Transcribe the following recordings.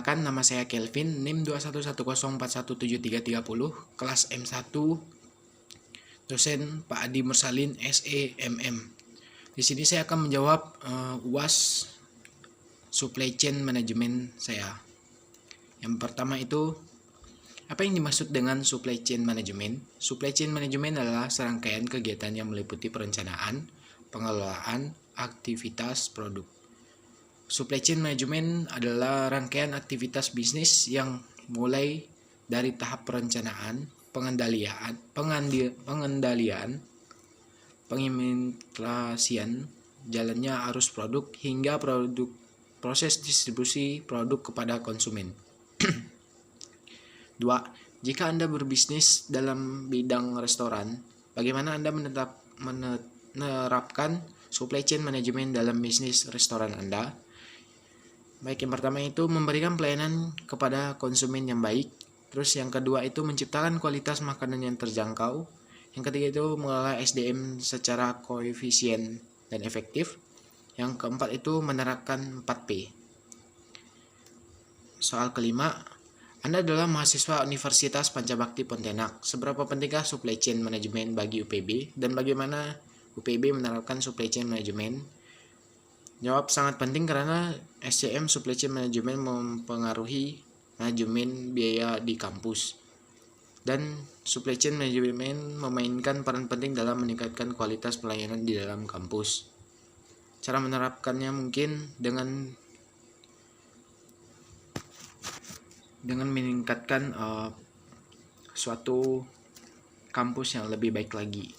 Perkenalkan, nama saya Kelvin, NIM 2110417330, kelas M1, dosen Pak Adi Mursalin, SEMM. Di sini saya akan menjawab UAS Supply Chain Management saya. Yang pertama itu, apa yang dimaksud dengan Supply Chain Management? Supply Chain Management adalah serangkaian kegiatan yang meliputi perencanaan, pengelolaan, aktivitas produk. Supply chain management adalah rangkaian aktivitas bisnis yang mulai dari tahap perencanaan, pengendalian, pengimplementasian, jalannya arus produk hingga proses distribusi produk kepada konsumen. 2. Jika Anda berbisnis dalam bidang restoran, bagaimana Anda menerapkan supply chain management dalam bisnis restoran Anda? Baik, yang pertama itu memberikan pelayanan kepada konsumen yang baik. Terus yang kedua itu menciptakan kualitas makanan yang terjangkau. Yang ketiga itu mengelola SDM secara koefisien dan efektif. Yang keempat itu menerapkan 4P. Soal kelima, Anda adalah mahasiswa Universitas Pancabakti Pontianak. Seberapa pentingkah supply chain management bagi UPB dan bagaimana UPB menerapkan supply chain management? Jawab, sangat penting karena SCM Supply Chain Management mempengaruhi manajemen biaya di kampus. Dan Supply Chain Management memainkan peran penting dalam meningkatkan kualitas pelayanan di dalam kampus. Cara menerapkannya mungkin dengan meningkatkan suatu kampus yang lebih baik lagi.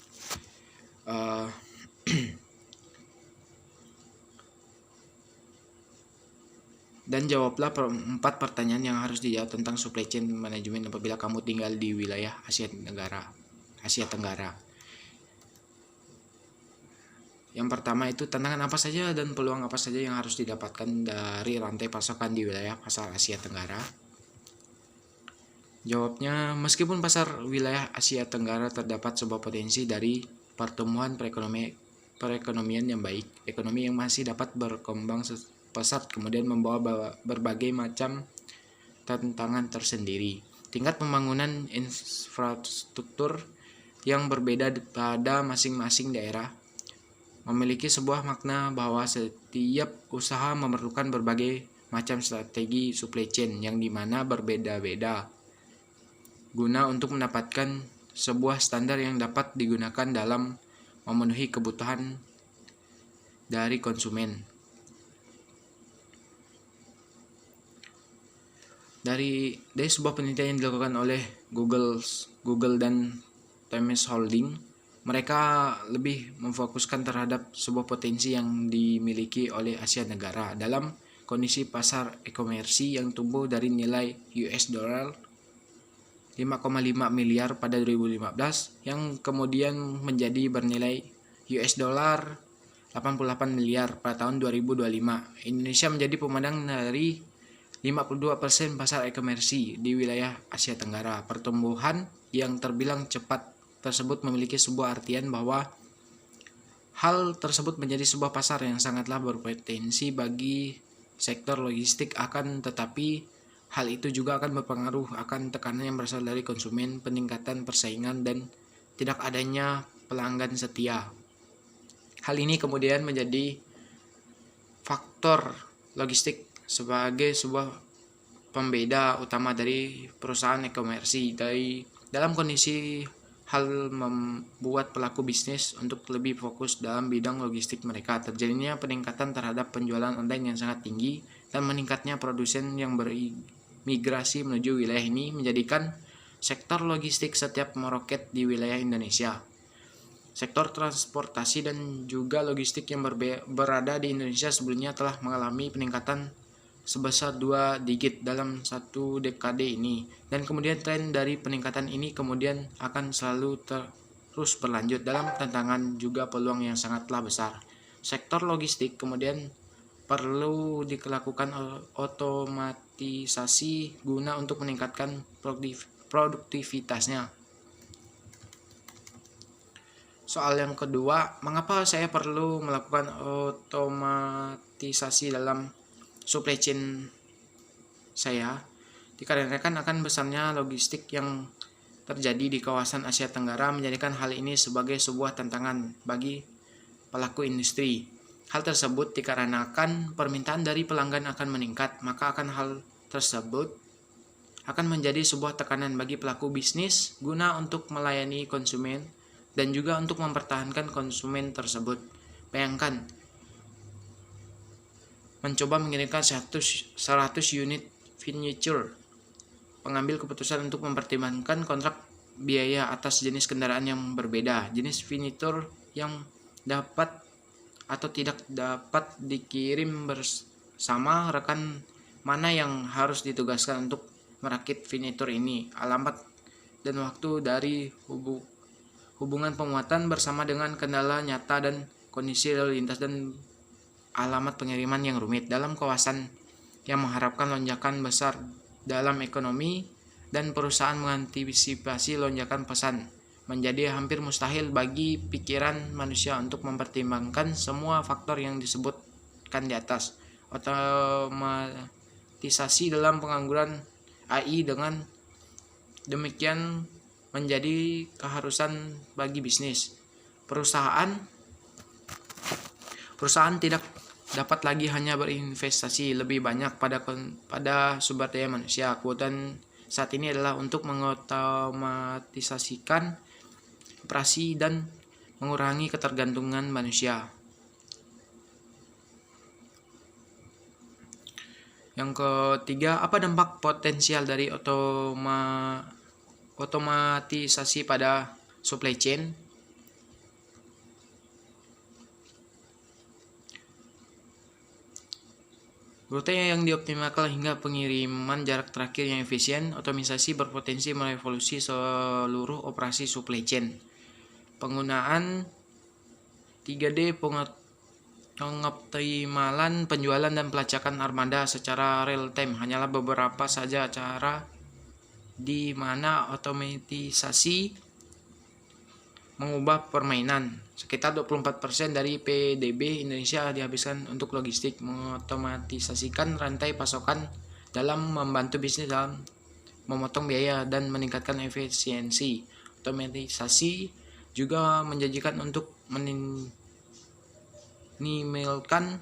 Dan jawablah 4 pertanyaan yang harus dijawab tentang supply chain management apabila kamu tinggal di wilayah Asia Tenggara. Yang pertama itu, tantangan apa saja dan peluang apa saja yang harus didapatkan dari rantai pasokan di wilayah pasar Asia Tenggara? Jawabnya, meskipun pasar wilayah Asia Tenggara terdapat sebuah potensi dari pertumbuhan perekonomian yang baik, ekonomi yang masih dapat berkembang pesat kemudian membawa berbagai macam tantangan tersendiri. Tingkat pembangunan infrastruktur yang berbeda pada masing-masing daerah memiliki sebuah makna bahwa setiap usaha memerlukan berbagai macam strategi supply chain yang dimana berbeda-beda guna untuk mendapatkan sebuah standar yang dapat digunakan dalam memenuhi kebutuhan dari konsumen. Dari sebuah penelitian yang dilakukan oleh Google dan Temes Holding, mereka lebih memfokuskan terhadap sebuah potensi yang dimiliki oleh Asia Tenggara dalam kondisi pasar e-komersi yang tumbuh dari nilai US dollar 5,5 miliar pada 2015 yang kemudian menjadi bernilai US dollar 88 miliar pada tahun 2025. Indonesia menjadi pemenang dari 52% pasar e-komersi di wilayah Asia Tenggara. Pertumbuhan yang terbilang cepat tersebut memiliki sebuah artian bahwa hal tersebut menjadi sebuah pasar yang sangatlah berpotensi bagi sektor logistik, akan tetapi hal itu juga akan berpengaruh akan tekanan yang berasal dari konsumen, peningkatan persaingan, dan tidak adanya pelanggan setia. Hal ini kemudian menjadi faktor logistik sebagai sebuah pembeda utama dari perusahaan e-komersi. Dalam kondisi hal membuat pelaku bisnis untuk lebih fokus dalam bidang logistik mereka, terjadinya peningkatan terhadap penjualan online yang sangat tinggi dan meningkatnya produsen yang bermigrasi menuju wilayah ini menjadikan sektor logistik setiap meroket di wilayah Indonesia. Sektor transportasi dan juga logistik yang berada di Indonesia sebelumnya telah mengalami peningkatan sebesar 2 digit dalam 1 dekade ini, dan kemudian tren dari peningkatan ini kemudian akan selalu terus berlanjut dalam tantangan juga peluang yang sangatlah besar. Sektor logistik kemudian perlu dilakukan otomatisasi guna untuk meningkatkan produktivitasnya. Soal yang kedua, mengapa saya perlu melakukan otomatisasi dalam supply chain saya dikarenakan akan besarnya logistik yang terjadi di kawasan Asia Tenggara menjadikan hal ini sebagai sebuah tantangan bagi pelaku industri. Hal tersebut dikarenakan permintaan dari pelanggan akan meningkat, maka hal tersebut akan menjadi sebuah tekanan bagi pelaku bisnis guna untuk melayani konsumen dan juga untuk mempertahankan konsumen tersebut. Bayangkan mencoba mengirimkan 100 unit furniture. Pengambil keputusan untuk mempertimbangkan kontrak biaya atas jenis kendaraan yang berbeda, jenis furniture yang dapat atau tidak dapat dikirim bersama, rekan mana yang harus ditugaskan untuk merakit furniture ini, alamat dan waktu dari hubungan pemuatan bersama dengan kendala nyata dan kondisi lalu lintas dan alamat pengiriman yang rumit dalam kawasan yang mengharapkan lonjakan besar dalam ekonomi dan perusahaan mengantisipasi lonjakan pesan. Menjadi hampir mustahil bagi pikiran manusia untuk mempertimbangkan semua faktor yang disebutkan di atas. Otomatisasi dalam penggunaan AI dengan demikian menjadi keharusan bagi bisnis. Perusahaan tidak dapat lagi hanya berinvestasi lebih banyak pada sumber daya manusia. Kebutuhan saat ini adalah untuk mengotomatisasikan operasi dan mengurangi ketergantungan manusia. Yang ketiga, apa dampak potensial dari otomatisasi pada supply chain? Rute yang dioptimalkan hingga pengiriman jarak terakhir yang efisien. Otomatisasi berpotensi merevolusi seluruh operasi supply chain. Penggunaan 3D pengoptimalan penjualan dan pelacakan armada secara real time hanyalah beberapa saja cara di mana otomatisasi mengubah permainan. Sekitar 24% dari PDB Indonesia dihabiskan untuk logistik. Mengotomatisasikan rantai pasokan dalam membantu bisnis dalam memotong biaya dan meningkatkan efisiensi. Otomatisasi juga menjanjikan untuk meminimilkan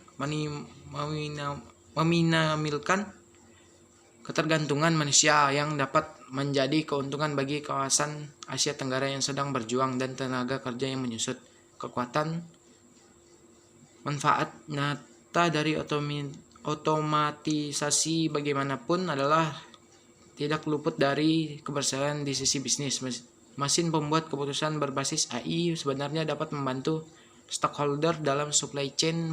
ketergantungan manusia yang dapat menjadi keuntungan bagi kawasan Asia Tenggara yang sedang berjuang dan tenaga kerja yang menyusut. Kekuatan manfaat nyata dari otomatisasi bagaimanapun adalah tidak luput dari keberhasilan di sisi bisnis. Mesin pembuat keputusan berbasis AI sebenarnya dapat membantu stakeholder dalam supply chain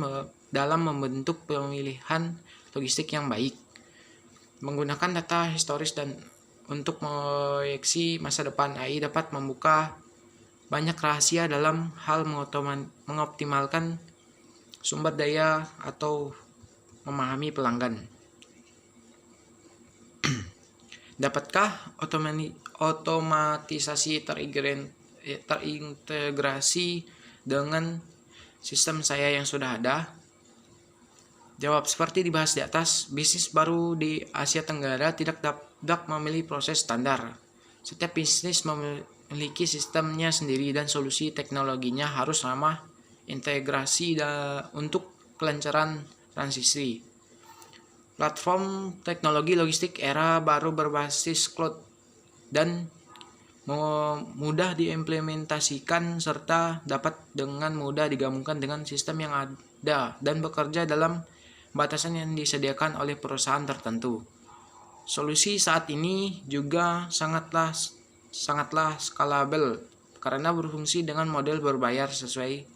dalam membentuk pemilihan logistik yang baik. Menggunakan data historis dan untuk proyeksi masa depan, AI dapat membuka banyak rahasia dalam hal mengoptimalkan sumber daya atau memahami pelanggan. Dapatkah otomatisasi terintegrasi dengan sistem saya yang sudah ada? Jawab seperti dibahas di atas, bisnis baru di Asia Tenggara tidak dapat memilih proses standar. Setiap bisnis memiliki sistemnya sendiri dan solusi teknologinya harus ramah integrasi untuk kelancaran transisi. Platform teknologi logistik era baru berbasis cloud dan mudah diimplementasikan serta dapat dengan mudah digabungkan dengan sistem yang ada dan bekerja dalam batasan yang disediakan oleh perusahaan tertentu. Solusi saat ini juga sangatlah scalable karena berfungsi dengan model berbayar sesuai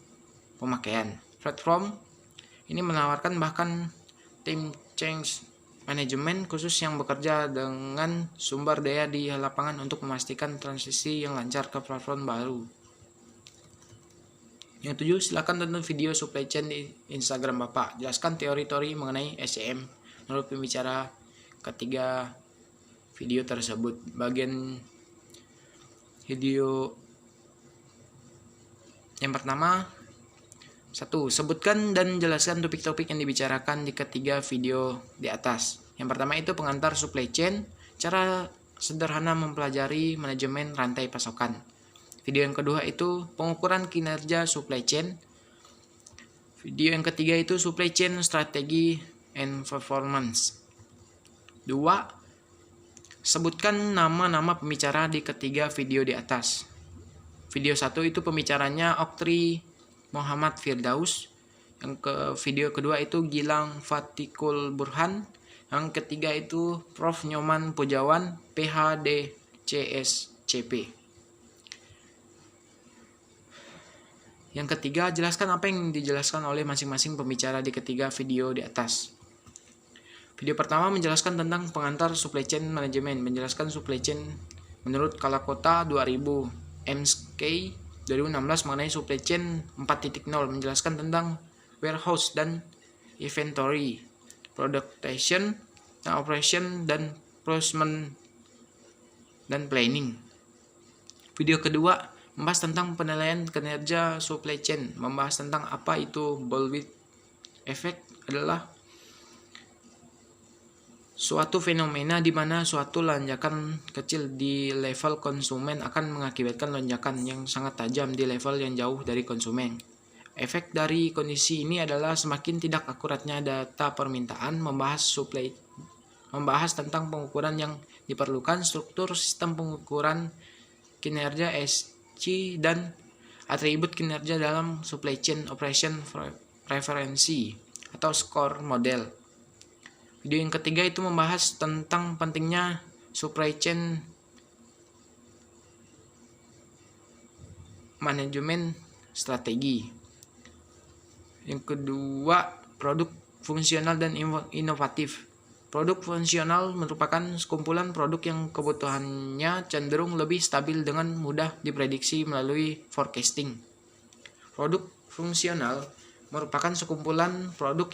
pemakaian. Platform ini menawarkan bahkan tim change management khusus yang bekerja dengan sumber daya di lapangan untuk memastikan transisi yang lancar ke platform baru. Yang 7, silakan tonton video supply chain di Instagram Bapak. Jelaskan teori-teori mengenai SCM menurut pembicara ketiga video tersebut. Bagian video yang pertama, 1. Sebutkan dan jelaskan topik-topik yang dibicarakan di ketiga video di atas. Yang pertama itu pengantar supply chain, cara sederhana mempelajari manajemen rantai pasokan. Video yang kedua itu pengukuran kinerja supply chain. Video yang ketiga itu supply chain strategi and performance. 2. Sebutkan nama-nama pembicara di ketiga video di atas. Video 1 itu pembicaranya Oktri Muhammad Firdaus. Video kedua itu Gilang Fatikul Burhan. Yang ketiga itu Prof. Nyoman Pujawan, PhD CSCP. Yang ketiga, jelaskan apa yang dijelaskan oleh masing-masing pembicara di ketiga video di atas. Video pertama menjelaskan tentang pengantar supply chain management, menjelaskan supply chain menurut Kalakota 2000 MSK 2016 mengenai supply chain 4.0, menjelaskan tentang warehouse dan inventory, production, operation, dan placement dan planning. Video kedua membahas tentang penilaian kinerja supply chain, membahas tentang apa itu bullwhip effect adalah suatu fenomena di mana suatu lonjakan kecil di level konsumen akan mengakibatkan lonjakan yang sangat tajam di level yang jauh dari konsumen. Efek dari kondisi ini adalah semakin tidak akuratnya data permintaan, membahas tentang pengukuran yang diperlukan, struktur sistem pengukuran kinerja SC dan atribut kinerja dalam supply chain operation preferensi atau score model. Video yang ketiga itu membahas tentang pentingnya supply chain manajemen strategi. Yang kedua, produk fungsional dan inovatif. Produk fungsional merupakan sekumpulan produk yang kebutuhannya cenderung lebih stabil dengan mudah diprediksi melalui forecasting. Produk fungsional merupakan sekumpulan produk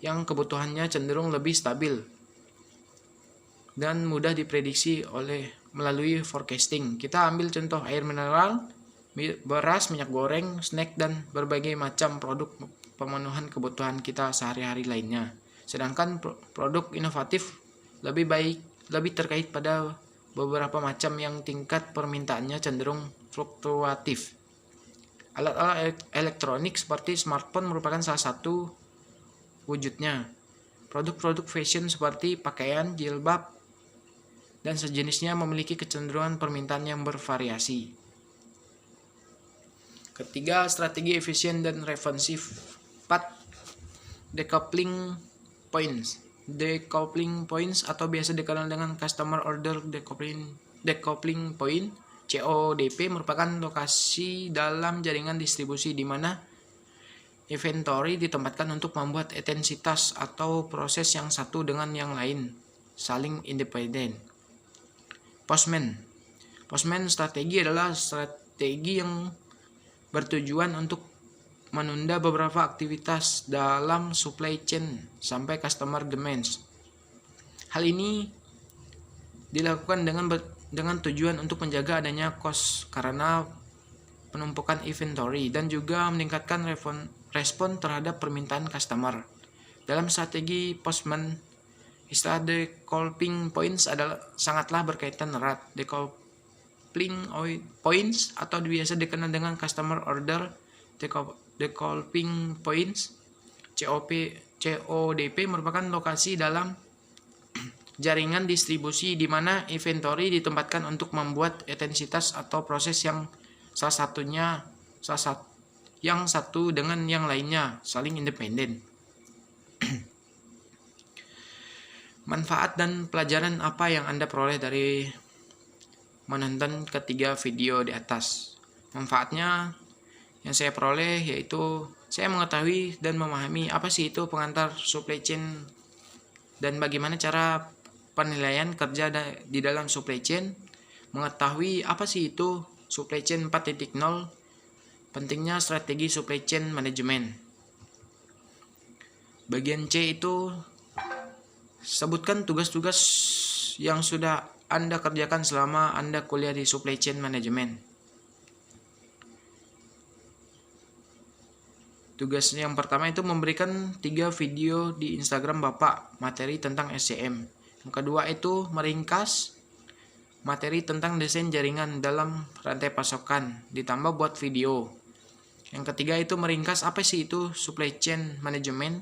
yang kebutuhannya cenderung lebih stabil dan mudah diprediksi melalui forecasting. Kita ambil contoh air mineral, beras, minyak goreng, snack, dan berbagai macam produk pemenuhan kebutuhan kita sehari-hari lainnya. Sedangkan produk inovatif lebih terkait pada beberapa macam yang tingkat permintaannya cenderung fluktuatif. Alat-alat elektronik seperti smartphone merupakan salah satu wujudnya. Produk-produk fashion seperti pakaian, jilbab, dan sejenisnya memiliki kecenderungan permintaan yang bervariasi. Ketiga, strategi efisien dan responsif. 4. Decoupling points. Decoupling points atau biasa dikenal dengan Customer Order Decoupling Point (CODP) merupakan lokasi dalam jaringan distribusi di mana inventory ditempatkan untuk membuat intensitas atau proses yang satu dengan yang lain saling independen. Postman strategi adalah strategi yang bertujuan untuk menunda beberapa aktivitas dalam supply chain sampai customer demands. Hal ini dilakukan dengan tujuan untuk menjaga adanya cost karena penumpukan inventory dan juga meningkatkan respon terhadap permintaan customer. Dalam strategi postman, istilah decoupling points sangatlah berkaitan erat. Decoupling points atau biasa dikenal dengan Customer Order Decoupling Points (CODP) merupakan lokasi dalam jaringan distribusi di mana inventory ditempatkan untuk membuat intensitas atau proses yang yang satu dengan yang lainnya saling independen. Manfaat dan pelajaran apa yang Anda peroleh dari menonton ketiga video di atas? Manfaatnya yang saya peroleh yaitu saya mengetahui dan memahami apa sih itu pengantar supply chain dan bagaimana cara penilaian kerja di dalam supply chain, mengetahui apa sih itu supply chain 4.0, pentingnya strategi supply chain management. Bagian C itu sebutkan tugas-tugas yang sudah Anda kerjakan selama Anda kuliah di supply chain management. Tugasnya yang pertama itu memberikan 3 video di Instagram Bapak materi tentang SCM. Yang kedua itu meringkas materi tentang desain jaringan dalam rantai pasokan ditambah buat video. Yang ketiga itu meringkas apa sih itu supply chain management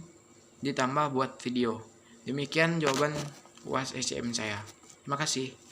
ditambah buat video. Demikian jawaban UAS SCM saya. Terima kasih.